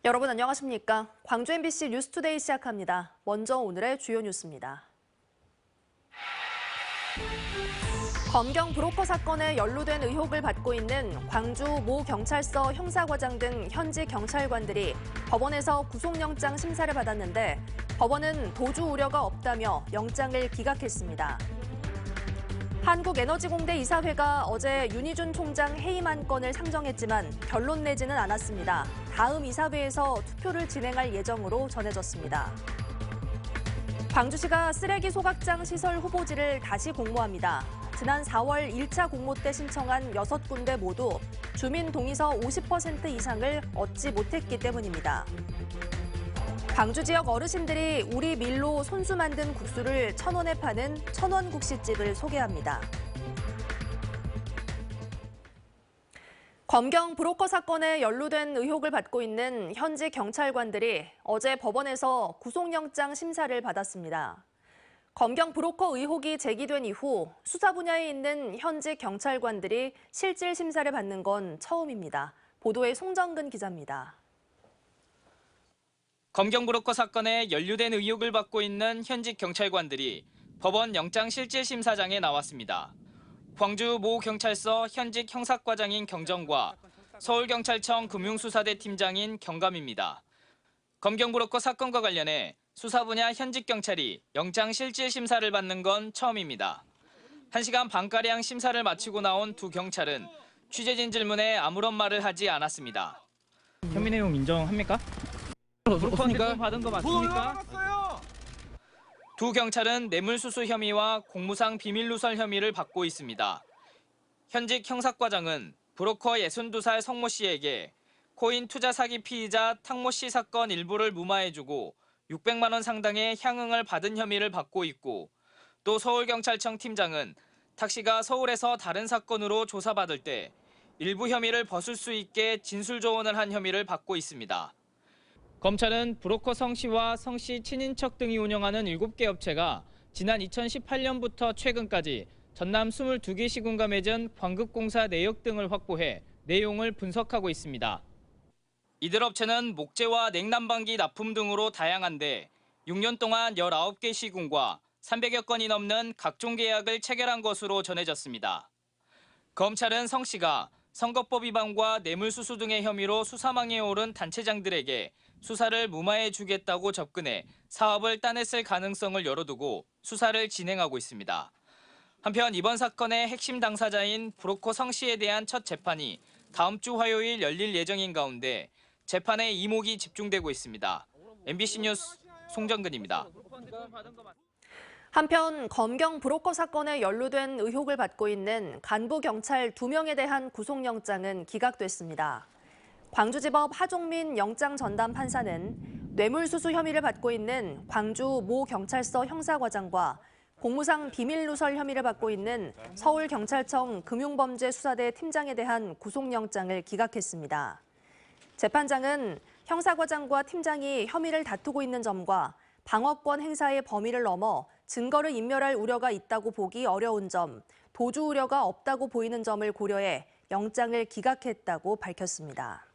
여러분 안녕하십니까? 광주 MBC 뉴스투데이 시작합니다. 먼저 오늘의 주요 뉴스입니다. 검경 브로커 사건에 연루된 의혹을 받고 있는 광주 모 경찰서 형사과장 등 현직 경찰관들이 법원에서 구속영장 심사를 받았는데 법원은 도주 우려가 없다며 영장을 기각했습니다. 한국에너지공대 이사회가 어제 윤희준 총장 해임 안건을 상정했지만 결론 내지는 않았습니다. 다음 이사회에서 투표를 진행할 예정으로 전해졌습니다. 광주시가 쓰레기 소각장 시설 후보지를 다시 공모합니다. 지난 4월 1차 공모 때 신청한 6군데 모두 주민 동의서 50% 이상을 얻지 못했기 때문입니다. 광주 지역 어르신들이 우리 밀로 손수 만든 국수를 1,000원에 파는 천원국시집을 소개합니다. 검경 브로커 사건에 연루된 의혹을 받고 있는 현직 경찰관들이 어제 법원에서 구속영장 심사를 받았습니다. 검경 브로커 의혹이 제기된 이후 수사 분야에 있는 현직 경찰관들이 실질 심사를 받는 건 처음입니다. 보도에 송정근 기자입니다. 검경 브로커 사건에 연루된 의혹을 받고 있는 현직 경찰관들이 법원 영장실질심사장에 나왔습니다. 광주 모 경찰서 현직 형사과장인 경정과 서울경찰청 금융수사대 팀장인 경감입니다. 검경 브로커 사건과 관련해 수사 분야 현직 경찰이 영장실질심사를 받는 건 처음입니다. 1시간 반가량 심사를 마치고 나온 두 경찰은 취재진 질문에 아무런 말을 하지 않았습니다. 혐의 내용 인정합니까? 브로커한테 받은 거 맞습니까? 두 경찰은 뇌물수수 혐의와 공무상 비밀누설 혐의를 받고 있습니다. 현직 형사과장은 브로커 62살 성모 씨에게 코인 투자 사기 피의자 탕모 씨 사건 일부를 무마해주고 600만 원 상당의 향응을 받은 혐의를 받고 있고 또 서울경찰청 팀장은 탁 씨가 서울에서 다른 사건으로 조사받을 때 일부 혐의를 벗을 수 있게 진술 조언을 한 혐의를 받고 있습니다. 검찰은 브로커 성 씨와 성 씨 친인척 등이 운영하는 7개 업체가 지난 2018년부터 최근까지 전남 22개 시군과 맺은 광급공사 내역 등을 확보해 내용을 분석하고 있습니다. 이들 업체는 목재와 냉난방기 납품 등으로 다양한데 6년 동안 19개 시군과 300여 건이 넘는 각종 계약을 체결한 것으로 전해졌습니다. 검찰은 성 씨가 선거법 위반과 뇌물수수 등의 혐의로 수사망에 오른 단체장들에게 수사를 무마해 주겠다고 접근해 사업을 따냈을 가능성을 열어두고 수사를 진행하고 있습니다. 한편 이번 사건의 핵심 당사자인 브로커 성 씨에 대한 첫 재판이 다음 주 화요일 열릴 예정인 가운데 재판에 이목이 집중되고 있습니다. MBC 뉴스 송정근입니다. 한편 검경 브로커 사건에 연루된 의혹을 받고 있는 간부 경찰 2명에 대한 구속영장은 기각됐습니다. 광주지법 하종민 영장 전담 판사는 뇌물수수 혐의를 받고 있는 광주 모 경찰서 형사과장과 공무상 비밀누설 혐의를 받고 있는 서울경찰청 금융범죄수사대 팀장에 대한 구속영장을 기각했습니다. 재판장은 형사과장과 팀장이 혐의를 다투고 있는 점과 방어권 행사의 범위를 넘어 증거를 인멸할 우려가 있다고 보기 어려운 점, 도주 우려가 없다고 보이는 점을 고려해 영장을 기각했다고 밝혔습니다.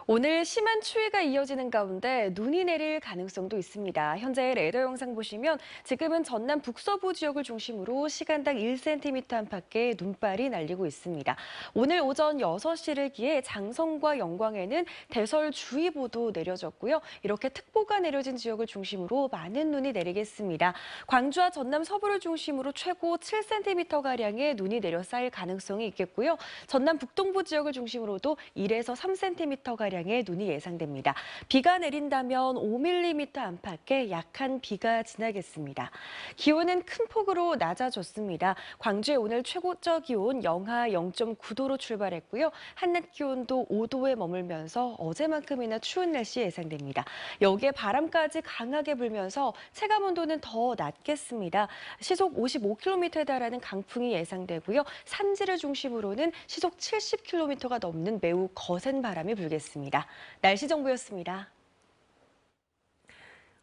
오늘 심한 추위가 이어지는 가운데 눈이 내릴 가능성도 있습니다. 현재 레이더 영상 보시면 지금은 전남 북서부 지역을 중심으로 시간당 1cm 안팎의 눈발이 날리고 있습니다. 오늘 오전 6시를 기해 장성과 영광에는 대설주의보도 내려졌고요. 이렇게 특보가 내려진 지역을 중심으로 많은 눈이 내리겠습니다. 광주와 전남 서부를 중심으로 최고 7cm가량의 눈이 내려 쌓일 가능성이 있겠고요. 전남 북동부 지역을 중심으로도 1에서 3cm가량 의 눈이 예상됩니다. 비가 내린다면 5mm 안팎의 약한 비가 지나겠습니다. 기온은 큰 폭으로 낮아졌습니다. 광주의 오늘 최고적 기온 영하 0.9도로 출발했고요. 한낮 기온도 5도에 머물면서 어제만큼이나 추운 날씨 예상됩니다. 여기에 바람까지 강하게 불면서 체감 온도는 더 낮겠습니다. 시속 55km에 달하는 강풍이 예상되고요. 산지를 중심으로는 시속 70km가 넘는 매우 거센 바람이 불겠습니다. 날씨 정보였습니다.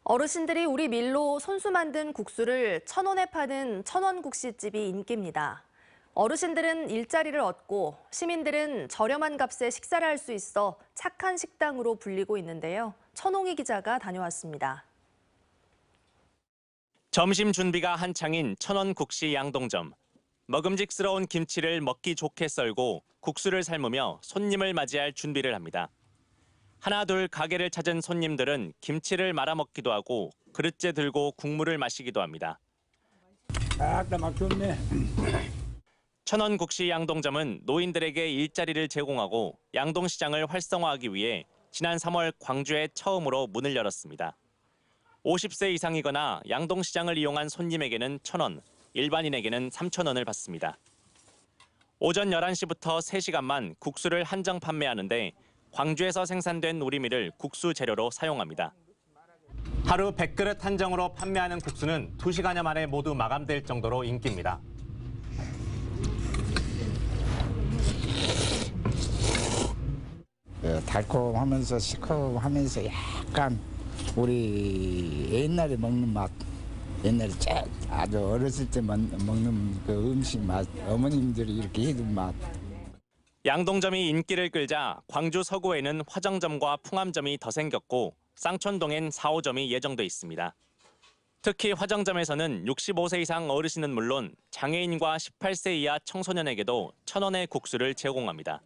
어르신들이 우리 밀로 손수 만든 국수를 1,000원에 파는 천원국시집이 인기입니다. 어르신들은 일자리를 얻고 시민들은 저렴한 값에 식사를 할 수 있어 착한 식당으로 불리고 있는데요. 천홍희 기자가 다녀왔습니다. 점심 준비가 한창인 천원국시 양동점. 먹음직스러운 김치를 먹기 좋게 썰고 국수를 삶으며 손님을 맞이할 준비를 합니다. 하나 둘 가게를 찾은 손님들은 김치를 말아 먹기도 하고 그릇째 들고 국물을 마시기도 합니다. 아까 막 좋네. 천원국시 양동점은 노인들에게 일자리를 제공하고 양동시장을 활성화하기 위해 지난 3월 광주에 처음으로 문을 열었습니다. 50세 이상이거나 양동시장을 이용한 손님에게는 1,000원, 일반인에게는 3,000원을 받습니다. 오전 11시부터 3시간만 국수를 한정 판매하는데 광주에서 생산된 우리밀을 국수 재료로 사용합니다. 하루 100그릇 한정으로 판매하는 국수는 2시간여 만에 모두 마감될 정도로 인기입니다. 달콤하면서 시큼하면서 약간 우리 옛날에 먹는 맛, 옛날에 아주 어렸을 때 먹는 그 음식 맛, 어머님들이 이렇게 해준 맛. 양동점이 인기를 끌자 광주 서구에는 화정점과 풍암점이 더 생겼고 쌍촌동엔 4, 5점이 예정돼 있습니다. 특히 화정점에서는 65세 이상 어르신은 물론 장애인과 18세 이하 청소년에게도 1,000원의 국수를 제공합니다.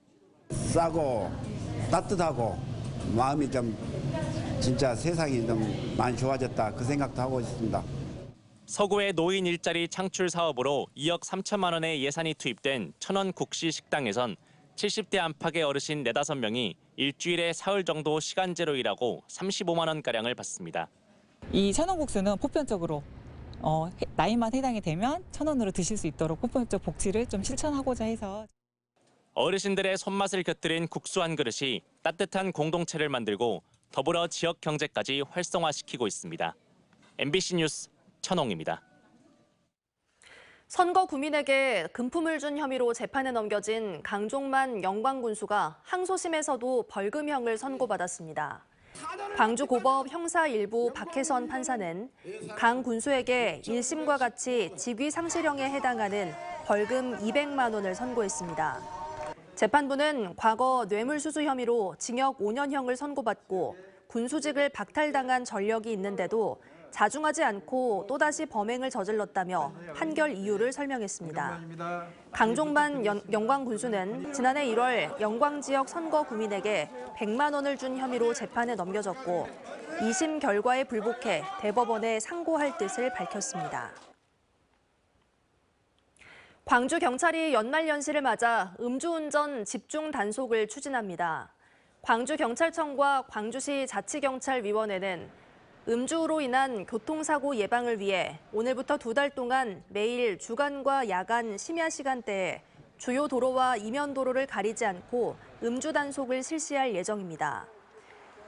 싸고 따뜻하고 마음이 좀 진짜 세상이 좀 많이 좋아졌다 그 생각도 하고 있습니다. 서구의 노인 일자리 창출 사업으로 2억 3천만 원의 예산이 투입된 천원 국시 식당에선 70대 안팎의 어르신 4-5명이 일주일에 사흘 정도 시간제로 일하고 35만 원가량을 받습니다. 이 천원국수는 보편적으로 나이만 해당이 되면 1,000원으로 드실 수 있도록 보편적 복지를 좀 실천하고자 해서 어르신들의 손맛을 곁들인 국수 한 그릇이 따뜻한 공동체를 만들고 더불어 지역 경제까지 활성화시키고 있습니다. MBC 뉴스 천홍입니다. 선거 구민에게 금품을 준 혐의로 재판에 넘겨진 강종만 영광군수가 항소심에서도 벌금형을 선고받았습니다. 광주고법 형사 1부 박혜선 판사는 강 군수에게 1심과 같이 직위상실형에 해당하는 벌금 200만 원을 선고했습니다. 재판부는 과거 뇌물수수 혐의로 징역 5년형을 선고받고 군수직을 박탈당한 전력이 있는데도 자중하지 않고 또다시 범행을 저질렀다며 판결 이유를 설명했습니다. 강종만 영광군수는 지난해 1월 영광지역 선거구민에게 100만 원을 준 혐의로 재판에 넘겨졌고 2심 결과에 불복해 대법원에 상고할 뜻을 밝혔습니다. 광주경찰이 연말연시를 맞아 음주운전 집중 단속을 추진합니다. 광주경찰청과 광주시 자치경찰위원회는 음주로 인한 교통사고 예방을 위해 오늘부터 2달 동안 매일 주간과 야간 심야 시간대에 주요 도로와 이면 도로를 가리지 않고 음주 단속을 실시할 예정입니다.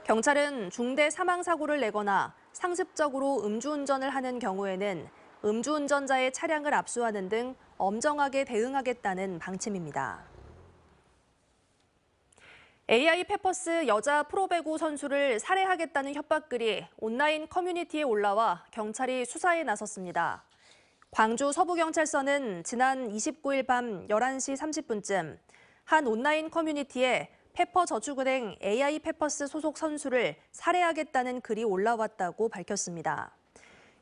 경찰은 중대 사망사고를 내거나 상습적으로 음주운전을 하는 경우에는 음주운전자의 차량을 압수하는 등 엄정하게 대응하겠다는 방침입니다. AI 페퍼스 여자 프로배구 선수를 살해하겠다는 협박글이 온라인 커뮤니티에 올라와 경찰이 수사에 나섰습니다. 광주 서부경찰서는 지난 29일 밤 11시 30분쯤 한 온라인 커뮤니티에 페퍼저축은행 AI 페퍼스 소속 선수를 살해하겠다는 글이 올라왔다고 밝혔습니다.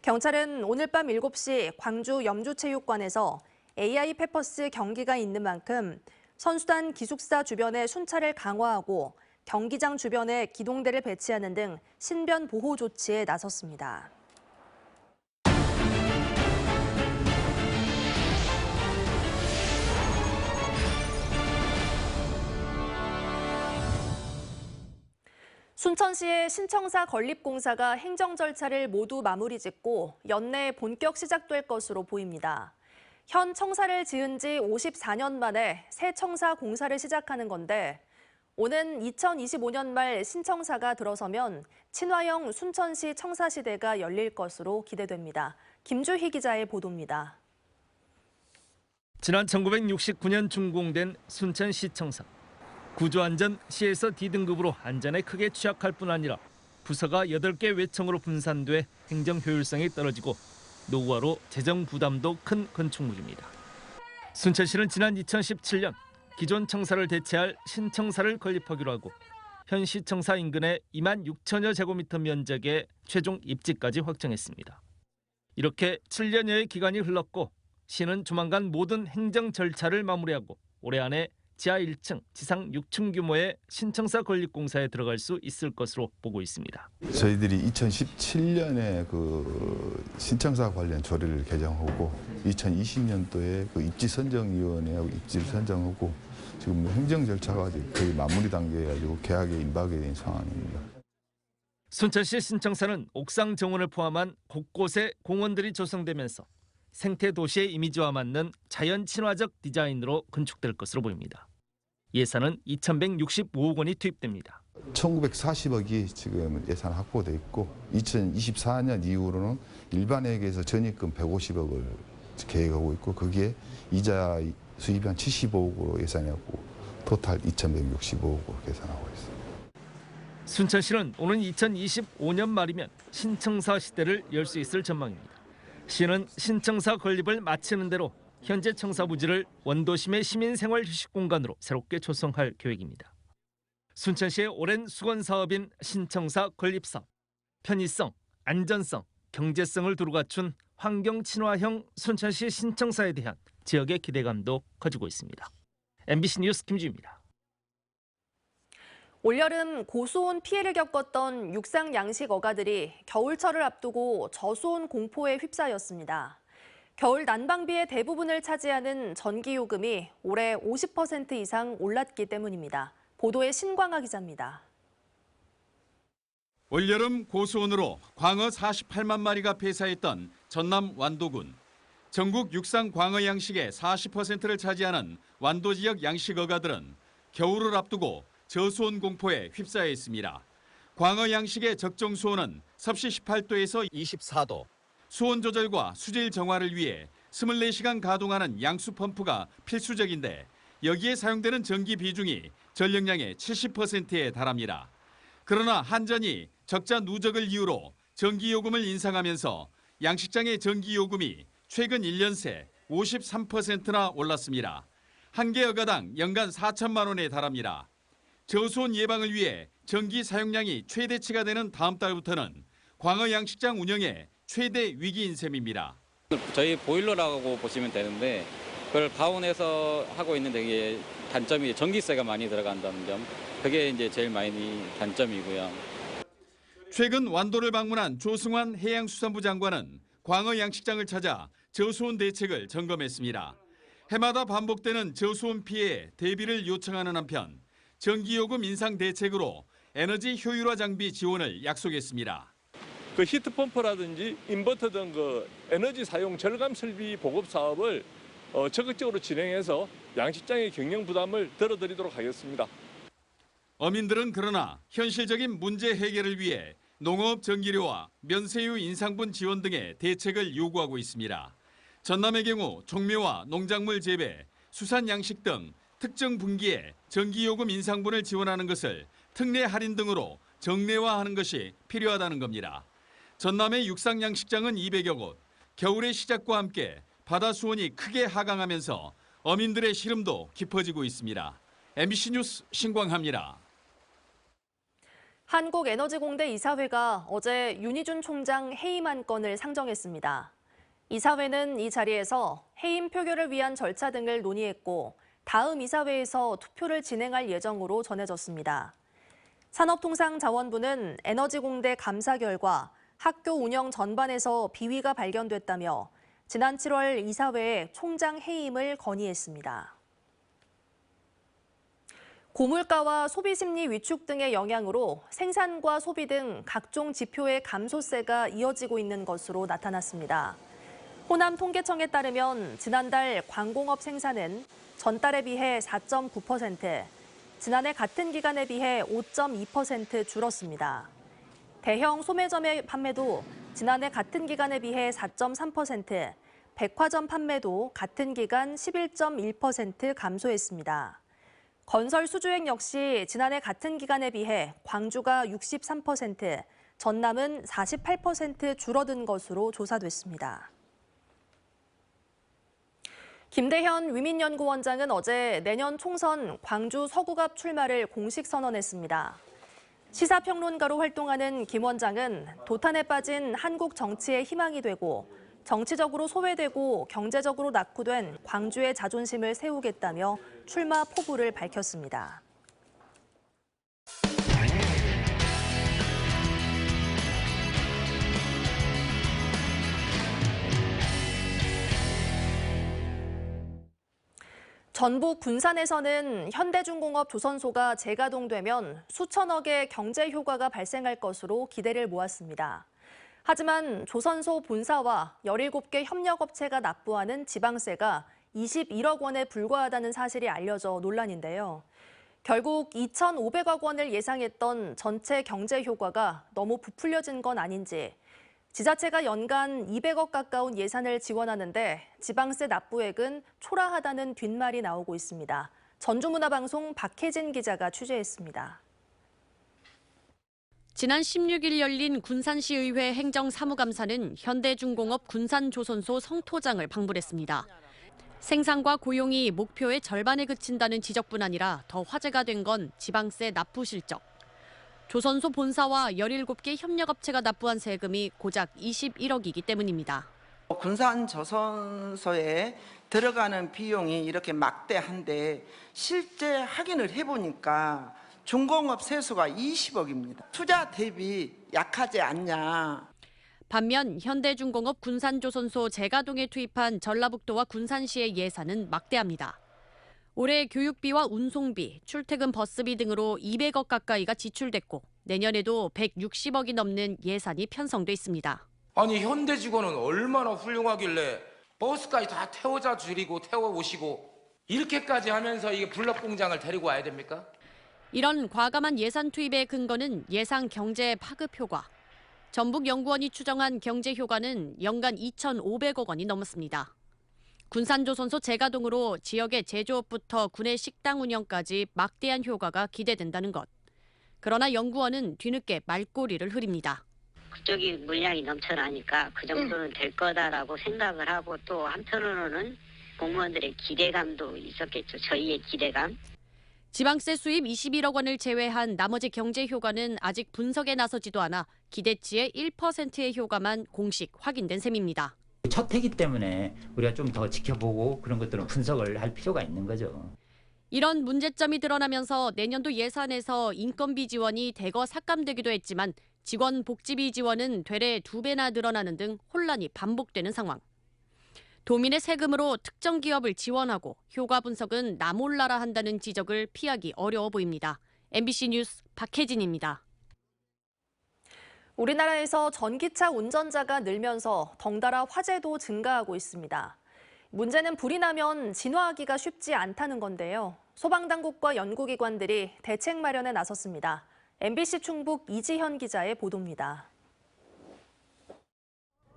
경찰은 오늘 밤 7시 광주 염주체육관에서 AI 페퍼스 경기가 있는 만큼 선수단 기숙사 주변에 순찰을 강화하고 경기장 주변에 기동대를 배치하는 등 신변 보호 조치에 나섰습니다. 순천시의 신청사 건립공사가 행정 절차를 모두 마무리 짓고 연내 본격 시작될 것으로 보입니다. 현 청사를 지은 지 54년 만에 새 청사 공사를 시작하는 건데 오는 2025년 말 신청사가 들어서면 친화형 순천시 청사 시대가 열릴 것으로 기대됩니다. 김주희 기자의 보도입니다. 지난 1969년 준공된 순천시청사. 구조안전 시에서 D등급으로 안전에 크게 취약할 뿐 아니라 부서가 8개 외청으로 분산돼 행정 효율성이 떨어지고 노후화로 재정 부담도 큰 건축물입니다. 순천시는 지난 2017년 기존 청사를 대체할 신청사를 건립하기로 하고 현 시청사 인근의 2만 6천여 제곱미터 면적의 최종 입지까지 확정했습니다. 이렇게 7년여의 기간이 흘렀고 시는 조만간 모든 행정 절차를 마무리하고 올해 안에 지하 1층, 지상 6층 규모의 신청사 건립 공사에 들어갈 수 있을 것으로 보고 있습니다. 저희들이 2017년에 그 신청사 관련 조례를 개정하고 2020년도에 그 입지선정위원회하고 입지를 선정하고 지금 행정 절차가 아직 거의 마무리 단계에 가지고 계약에 임박하게 된 상황입니다. 순천시 신청사는 옥상 정원을 포함한 곳곳에 공원들이 조성되면서 생태 도시의 이미지와 맞는 자연 친화적 디자인으로 건축될 것으로 보입니다. 예산은 2,165억 원이 투입됩니다. 1,940억이 지금 예산 확보돼 있고 2024년 이후로는 일반회계에서 전입금 150억을 계획하고 있고 거기에 이자 수입이 한 75억으로 예산했고 토탈 2,165억으로 계산하고 있습니다. 순천시는 오는 2025년 말이면 신청사 시대를 열 수 있을 전망입니다. 시는 신청사 건립을 마치는 대로 현재 청사 부지를 원도심의 시민생활 휴식 공간으로 새롭게 조성할 계획입니다. 순천시의 오랜 수건 사업인 신청사 건립 사업, 편의성, 안전성, 경제성을 두루 갖춘 환경 친화형 순천시 신청사에 대한 지역의 기대감도 커지고 있습니다. MBC 뉴스 김주입니다. 올여름 고수온 피해를 겪었던 육상 양식 어가들이 겨울철을 앞두고 저수온 공포에 휩싸였습니다. 겨울 난방비의 대부분을 차지하는 전기요금이 올해 50% 이상 올랐기 때문입니다. 보도에 신광하 기자입니다. 올여름 고수온으로 광어 48만 마리가 폐사했던 전남 완도군. 전국 육상 광어 양식의 40%를 차지하는 완도 지역 양식 어가들은 겨울을 앞두고 저수온 공포에 휩싸여 있습니다. 광어 양식의 적정 수온은 섭씨 18도에서 24도. 수온 조절과 수질 정화를 위해 24시간 가동하는 양수 펌프가 필수적인데 여기에 사용되는 전기 비중이 전력량의 70%에 달합니다. 그러나 한전이 적자 누적을 이유로 전기요금을 인상하면서 양식장의 전기요금이 최근 1년 새 53%나 올랐습니다. 한 개 어가당 연간 4천만 원에 달합니다. 저수온 예방을 위해 전기 사용량이 최대치가 되는 다음 달부터는 광어 양식장 운영에 최대 위기인 셈입니다. 저희 보일러라고 보시면 되는데 그걸 가온해서 하고 있는데 이게 단점이 전기세가 많이 들어간다는 점, 그게 이제 제일 많이 단점이고요. 최근 완도를 방문한 조승환 해양수산부 장관은 광어 양식장을 찾아 저수온 대책을 점검했습니다. 해마다 반복되는 저수온 피해에 대비를 요청하는 한편 전기요금 인상 대책으로 에너지 효율화 장비 지원을 약속했습니다. 그 히트펌프라든지 인버터 등 그 에너지 사용 절감 설비 보급 사업을 적극적으로 진행해서 양식장의 경영 부담을 덜어드리도록 하겠습니다. 어민들은 그러나 현실적인 문제 해결을 위해 농업 전기료와 면세유 인상분 지원 등의 대책을 요구하고 있습니다. 전남의 경우 종묘와 농작물 재배, 수산 양식 등 특정 분기에 전기요금 인상분을 지원하는 것을 특례 할인 등으로 정례화하는 것이 필요하다는 겁니다. 전남의 육상 양식장은 200여 곳, 겨울의 시작과 함께 바다 수온이 크게 하강하면서 어민들의 시름도 깊어지고 있습니다. MBC 뉴스 신광하입니다. 한국에너지공대 이사회가 어제 윤희준 총장 해임 안건을 상정했습니다. 이사회는 이 자리에서 해임 표결을 위한 절차 등을 논의했고 다음 이사회에서 투표를 진행할 예정으로 전해졌습니다. 산업통상자원부는 에너지공대 감사 결과 학교 운영 전반에서 비위가 발견됐다며 지난 7월 이사회에 총장 해임을 건의했습니다. 고물가와 소비심리 위축 등의 영향으로 생산과 소비 등 각종 지표의 감소세가 이어지고 있는 것으로 나타났습니다. 호남 통계청에 따르면 지난달 광공업 생산은 전달에 비해 4.9%, 지난해 같은 기간에 비해 5.2% 줄었습니다. 대형 소매점의 판매도 지난해 같은 기간에 비해 4.3%, 백화점 판매도 같은 기간 11.1% 감소했습니다. 건설 수주액 역시 지난해 같은 기간에 비해 광주가 63%, 전남은 48% 줄어든 것으로 조사됐습니다. 김대현 위민연구원장은 어제 내년 총선 광주 서구갑 출마를 공식 선언했습니다. 시사평론가로 활동하는 김 원장은 도탄에 빠진 한국 정치의 희망이 되고 정치적으로 소외되고 경제적으로 낙후된 광주의 자존심을 세우겠다며 출마 포부를 밝혔습니다. 전북 군산에서는 현대중공업 조선소가 재가동되면 수천억의 경제 효과가 발생할 것으로 기대를 모았습니다. 하지만 조선소 본사와 17개 협력업체가 납부하는 지방세가 21억 원에 불과하다는 사실이 알려져 논란인데요. 결국 2,500억 원을 예상했던 전체 경제 효과가 너무 부풀려진 건 아닌지, 지자체가 연간 200억 가까운 예산을 지원하는데 지방세 납부액은 초라하다는 뒷말이 나오고 있습니다. 전주문화방송 박혜진 기자가 취재했습니다. 지난 16일 열린 군산시의회 행정사무감사는 현대중공업 군산조선소 성토장을 방문했습니다. 생산과 고용이 목표의 절반에 그친다는 지적뿐 아니라 더 화제가 된 건 지방세 납부 실적. 조선소 본사와 17개 협력업체가 납부한 세금이 고작 21억이기 때문입니다. 군산조선소에 들어가는 비용이 이렇게 막대한데 실제 확인을 해보니까 중공업 세수가 20억입니다. 투자 대비 약하지 않냐. 반면 현대중공업 군산조선소 재가동에 투입한 전라북도와 군산시의 예산은 막대합니다. 올해 교육비와 운송비, 출퇴근 버스비 등으로 200억 가까이가 지출됐고 내년에도 160억이 넘는 예산이 편성돼 있습니다. 아니 현대 직원은 얼마나 훌륭하길래 버스까지 다 태워자 줄이고 태워오시고 이렇게까지 하면서 이게 블럭 공장을 데리고 와야 됩니까? 이런 과감한 예산 투입의 근거는 예상 경제 파급 효과. 전북연구원이 추정한 경제 효과는 연간 2,500억 원이 넘었습니다. 군산조선소 재가동으로 지역의 제조업부터 군의 식당 운영까지 막대한 효과가 기대된다는 것. 그러나 연구원은 뒤늦게 말꼬리를 흐립니다. 그쪽이 물량이 넘쳐나니까 그 정도는 될 거다라고 생각을 하고 또 한편으로는 공무원들의 기대감도 있었겠죠. 저희의 기대감. 지방세 수입 21억 원을 제외한 나머지 경제 효과는 아직 분석에 나서지도 않아 기대치의 1%의 효과만 공식 확인된 셈입니다. 첫 해기 때문에 우리가 좀 더 지켜보고 그런 것들은 분석을 할 필요가 있는 거죠. 이런 문제점이 드러나면서 내년도 예산에서 인건비 지원이 대거 삭감되기도 했지만 직원 복지비 지원은 되레 2배나 늘어나는 등 혼란이 반복되는 상황. 도민의 세금으로 특정 기업을 지원하고 효과 분석은 나 몰라라 한다는 지적을 피하기 어려워 보입니다. MBC 뉴스 박혜진입니다. 우리나라에서 전기차 운전자가 늘면서 덩달아 화재도 증가하고 있습니다. 문제는 불이 나면 진화하기가 쉽지 않다는 건데요. 소방당국과 연구기관들이 대책 마련에 나섰습니다. MBC 충북 이지현 기자의 보도입니다.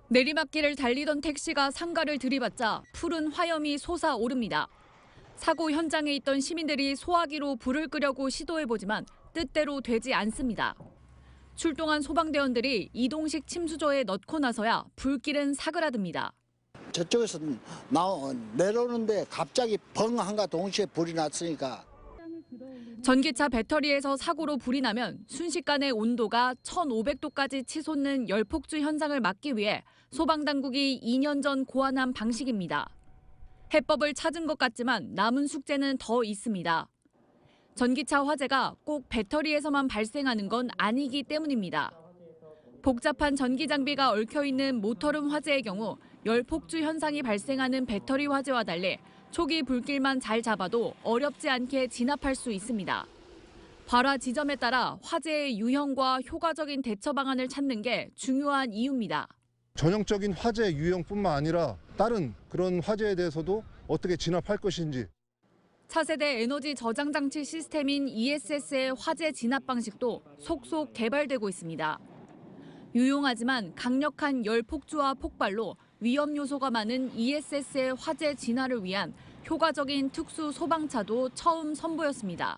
내리막길을 달리던 택시가 상가를 들이받자 푸른 화염이 솟아오릅니다. 사고 현장에 있던 시민들이 소화기로 불을 끄려고 시도해보지만 뜻대로 되지 않습니다. 출동한 소방대원들이 이동식 침수조에 넣고 나서야 불길은 사그라듭니다. 저쪽에서 내려오는데 갑자기 벙 한가 동시에 불이 났으니까. 전기차 배터리에서 사고로 불이 나면 순식간에 온도가 1,500도까지 치솟는 열폭주 현상을 막기 위해 소방당국이 2년 전 고안한 방식입니다. 해법을 찾은 것 같지만 남은 숙제는 더 있습니다. 전기차 화재가 꼭 배터리에서만 발생하는 건 아니기 때문입니다. 복잡한 전기 장비가 얽혀있는 모터룸 화재의 경우 열폭주 현상이 발생하는 배터리 화재와 달리 초기 불길만 잘 잡아도 어렵지 않게 진압할 수 있습니다. 발화 지점에 따라 화재의 유형과 효과적인 대처 방안을 찾는 게 중요한 이유입니다. 전형적인 화재 유형뿐만 아니라 다른 그런 화재에 대해서도 어떻게 진압할 것인지. 차세대 에너지 저장 장치 시스템인 ESS의 화재 진압 방식도 속속 개발되고 있습니다. 유용하지만 강력한 열 폭주와 폭발로 위험 요소가 많은 ESS의 화재 진화를 위한 효과적인 특수 소방차도 처음 선보였습니다.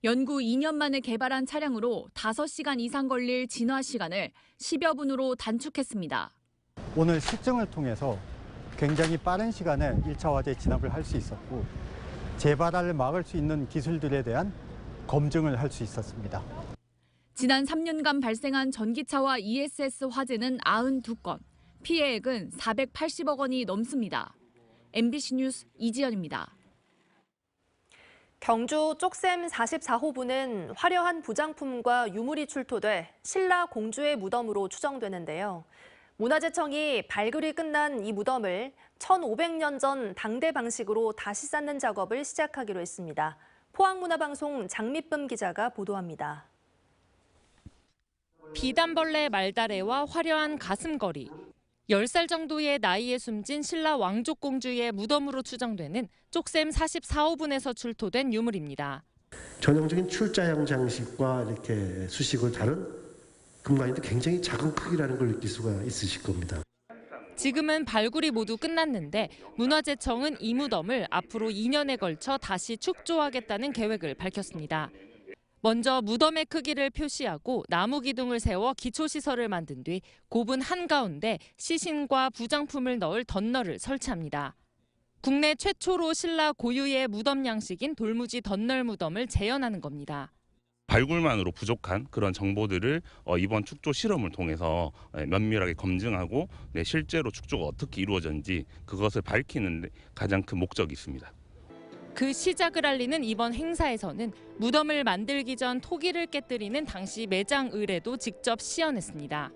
연구 2년 만에 개발한 차량으로 5시간 이상 걸릴 진화 시간을 10여 분으로 단축했습니다. 오늘 실증을 통해서 굉장히 빠른 시간에 1차 화재 진압을 할 수 있었고 재발을 막을 수 있는 기술들에 대한 검증을 할 수 있었습니다. 지난 3년간 발생한 전기차와 ESS 화재는 92건, 피해액은 480억 원이 넘습니다. MBC 뉴스 이지연입니다. 경주 쪽샘 44호부는 화려한 부장품과 유물이 출토돼 신라 공주의 무덤으로 추정되는데요. 문화재청이 발굴이 끝난 이 무덤을 1500년 전 당대 방식으로 다시 쌓는 작업을 시작하기로 했습니다. 포항문화방송 장미쁨 기자가 보도합니다. 비단벌레 말다래와 화려한 가슴걸이, 10살 정도의 나이에 숨진 신라 왕족공주의 무덤으로 추정되는 쪽샘 44호분에서 출토된 유물입니다. 전형적인 출자형 장식과 이렇게 수식을 다른 금관인데 굉장히 작은 크기라는 걸 느낄 수가 있으실 겁니다. 지금은 발굴이 모두 끝났는데 문화재청은 이 무덤을 앞으로 2년에 걸쳐 다시 축조하겠다는 계획을 밝혔습니다. 먼저 무덤의 크기를 표시하고 나무 기둥을 세워 기초시설을 만든 뒤 고분 한가운데 시신과 부장품을 넣을 덧널을 설치합니다. 국내 최초로 신라 고유의 무덤 양식인 돌무지 덧널 무덤을 재현하는 겁니다. 발굴만으로 부족한 그런 정보들을 이번 축조 실험을 통해서 면밀하게 검증하고 실제로 축조가 어떻게 이루어졌는지 그것을 밝히는 데 가장 큰 목적이 있습니다. 그 시작을 알리는 이번 행사에서는 무덤을 만들기 전 토기를 깨뜨리는 당시 매장 의뢰도 직접 시연했습니다.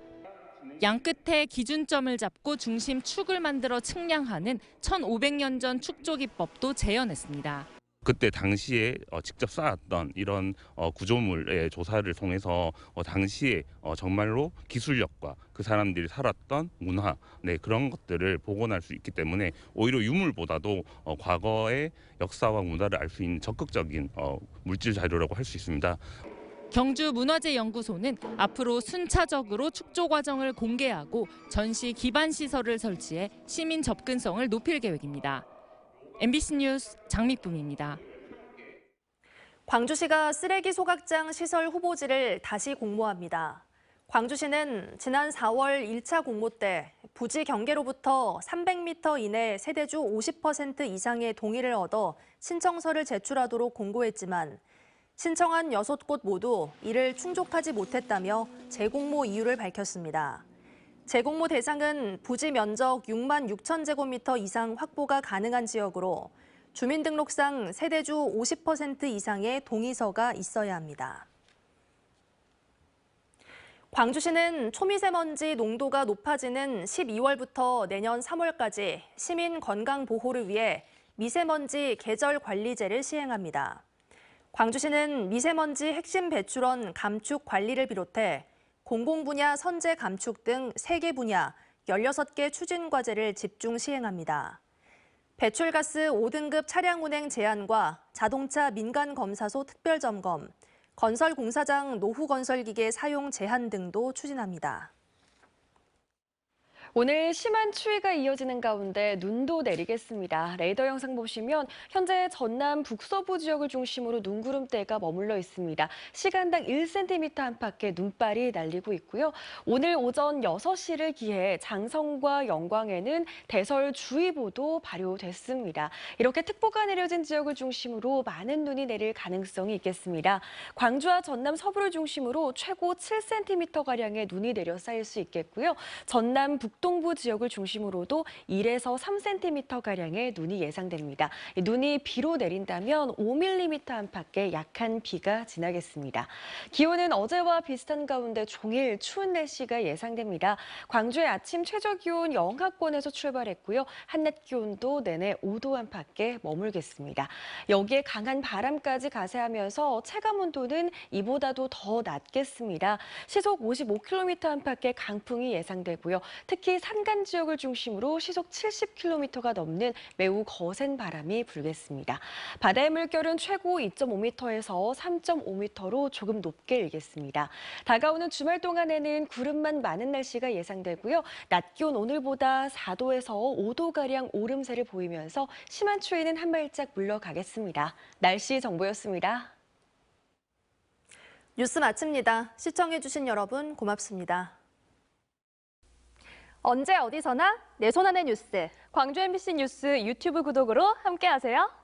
양끝에 기준점을 잡고 중심 축을 만들어 측량하는 1500년 전 축조 기법도 재현했습니다. 그때 당시에 직접 쌓았던 이런 구조물의 조사를 통해서 당시에 정말로 기술력과 그 사람들이 살았던 문화, 그런 것들을 복원할 수 있기 때문에 오히려 유물보다도 과거의 역사와 문화를 알 수 있는 적극적인 물질 자료라고 할 수 있습니다. 경주문화재연구소는 앞으로 순차적으로 축조 과정을 공개하고 전시 기반 시설을 설치해 시민 접근성을 높일 계획입니다. MBC 뉴스 장미쁨입니다. 광주시가 쓰레기 소각장 시설 후보지를 다시 공모합니다. 광주시는 지난 4월 1차 공모 때 부지 경계로부터 300m 이내 세대주 50% 이상의 동의를 얻어 신청서를 제출하도록 공고했지만 신청한 6곳 모두 이를 충족하지 못했다며 재공모 이유를 밝혔습니다. 재공모 대상은 부지 면적 6만 6천 제곱미터 이상 확보가 가능한 지역으로 주민등록상 세대주 50% 이상의 동의서가 있어야 합니다. 광주시는 초미세먼지 농도가 높아지는 12월부터 내년 3월까지 시민 건강 보호를 위해 미세먼지 계절 관리제를 시행합니다. 광주시는 미세먼지 핵심 배출원 감축 관리를 비롯해 공공분야 선제 감축 등 3개 분야 16개 추진 과제를 집중 시행합니다. 배출가스 5등급 차량 운행 제한과 자동차 민간검사소 특별점검, 건설공사장 노후건설기계 사용 제한 등도 추진합니다. 오늘 심한 추위가 이어지는 가운데 눈도 내리겠습니다. 레이더 영상 보시면 현재 전남 북서부 지역을 중심으로 눈구름대가 머물러 있습니다. 시간당 1cm 안팎의 눈발이 날리고 있고요. 오늘 오전 6시를 기해 장성과 영광에는 대설주의보도 발효됐습니다. 이렇게 특보가 내려진 지역을 중심으로 많은 눈이 내릴 가능성이 있겠습니다. 광주와 전남 서부를 중심으로 최고 7cm가량의 눈이 내려 쌓일 수 있겠고요. 전남 북동부 지역을 중심으로도 1에서 3cm가량의 눈이 예상됩니다. 눈이 비로 내린다면 5mm 안팎의 약한 비가 지나겠습니다. 기온은 어제와 비슷한 가운데 종일 추운 날씨가 예상됩니다. 광주의 아침 최저 기온 영하권에서 출발했고요. 한낮 기온도 내내 5도 안팎에 머물겠습니다. 여기에 강한 바람까지 가세하면서 체감 온도는 이보다도 더 낮겠습니다. 시속 55km 안팎의 강풍이 예상되고요. 특히 산간 지역을 중심으로 시속 70km가 넘는 매우 거센 바람이 불겠습니다. 바다의 물결은 최고 2.5m에서 3.5m로 조금 높게 일겠습니다. 다가오는 주말 동안에는 구름만 많은 날씨가 예상되고요. 낮 기온 오늘보다 4도에서 5도가량 오름세를 보이면서 심한 추위는 한 발짝 물러가겠습니다. 날씨 정보였습니다. 뉴스 마칩니다. 시청해주신 여러분 고맙습니다. 언제 어디서나 내 손 안의 뉴스. 광주 MBC 뉴스 유튜브 구독으로 함께하세요.